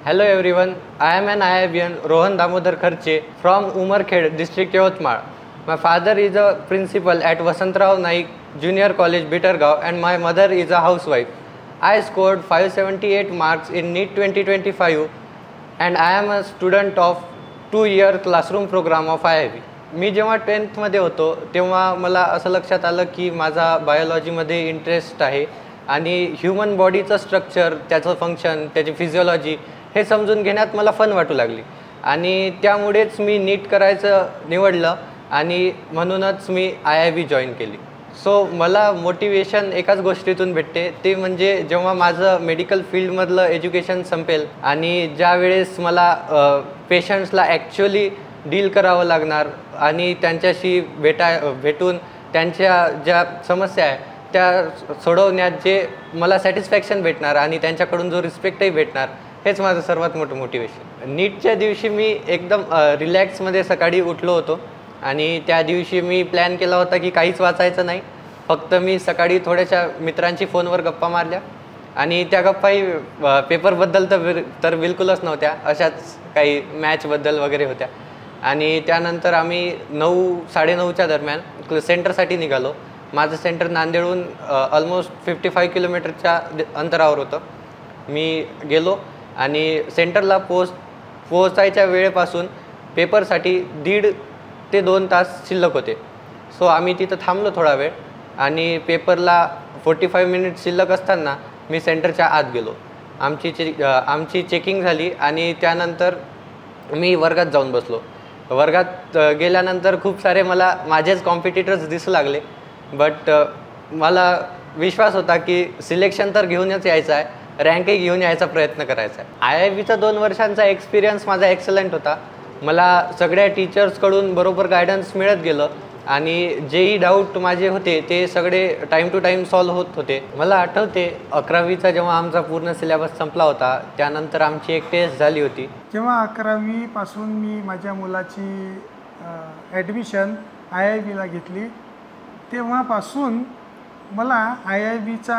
Hello everyone, I am an IIBian Rohan Damodar Kharche from Umarkhed district Yavatmal. My father is a principal at Vasantrao Naik Junior College Bittergaon and my mother is a housewife. I scored 578 marks in NEET 2025 and I am a student of 2-year classroom program of IIB. मी जेव्हा 10th मध्ये होतो तेव्हा मला असं लक्षात आलं की माझा बायोलॉजीमध्ये इंटरेस्ट आहे आणि ह्यूमन बॉडीचं स्ट्रक्चर, त्याचं फंक्शन, त्याची फिजिओलॉजी हे समजून घेण्यात मला फन वाटू लागली आणि त्यामुळेच मी नीट करायचं निवडलं आणि म्हणूनच मी IIB जॉईन केली. सो मला मोटिवेशन एकाच गोष्टीतून भेटते, ते म्हणजे जेव्हा माझं मेडिकल फील्डमधलं एज्युकेशन संपेल आणि ज्या वेळेस मला पेशंट्सला ॲक्च्युअली डील करावं लागणार आणि त्यांच्याशी भेटून त्यांच्या ज्या समस्या आहे त्या सोडवण्यात जे मला सॅटिस्फॅक्शन भेटणार आणि त्यांच्याकडून जो रिस्पेक्टही भेटणार, हेच माझं सर्वात मोठं मोटिवेशन. नीटच्या दिवशी मी एकदम रिलॅक्समध्ये सकाळी उठलो होतो आणि त्या दिवशी मी प्लॅन केला होता की काहीच वाचायचं नाही, फक्त मी सकाळी थोड्याशा मित्रांची फोनवर गप्पा मारल्या आणि त्या गप्पाही पेपरबद्दल तर बिलकुलच नव्हत्या, अशाच काही मॅचबद्दल वगैरे होत्या. आणि त्यानंतर आम्ही 9-9:30च्या दरम्यान सेंटरसाठी निघालो. माझं सेंटर नांदेडहून ऑलमोस्ट 55 किलोमीटरच्या अंतरावर होतं. मी गेलो आणि सेंटरला पोहोचायच्या वेळेपासून पेपरसाठी 1.5 ते 2 तास शिल्लक होते. सो आम्ही तिथं थांबलो थोडा वेळ आणि पेपरला 45 मिनिट शिल्लक असताना मी सेंटरच्या आत गेलो. आमची चेकिंग झाली आणि त्यानंतर मी वर्गात जाऊन बसलो. वर्गात गेल्यानंतर खूप सारे मला माझेच कॉम्पिटिटर्स दिसू लागले, बट मला विश्वास होता की सिलेक्शन तर घेऊनच यायचं आहे, रँकही घेऊन यायचा प्रयत्न करायचा आहे. IIBचा 2 वर्षांचा एक्सपिरियन्स माझा एक्सलंट होता. मला सगळ्या टीचर्सकडून बरोबर गायडन्स मिळत गेलं आणि जेही डाऊट माझे होते ते सगळे टाईम टू टाईम सॉल्व होत होते. मला आठवते 11वीचा जेव्हा आमचा पूर्ण सिलेबस संपला होता त्यानंतर आमची एक टेस्ट झाली होती. जेव्हा 11वीपासून मी माझ्या मुलाची ॲडमिशन IIBला घेतली तेव्हापासून मला IIBचा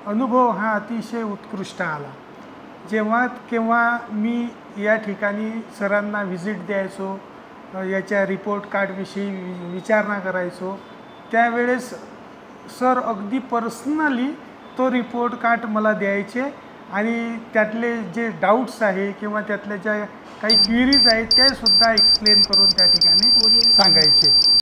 अनुभव हा अतिशय उत्कृष्ट आला. जेव्हा केव्हा मी या ठिकाणी सरांना व्हिजिट द्यायचो, याच्या रिपोर्ट कार्डविषयी विचारणा करायचो, त्यावेळेस सर अगदी पर्सनली तो रिपोर्ट कार्ड मला द्यायचे आणि त्यातले जे डाऊट्स आहे किंवा त्यातल्या ज्या काही क्वेरीज आहेत त्यासुद्धा एक्सप्लेन करून त्या ठिकाणी सांगायचे.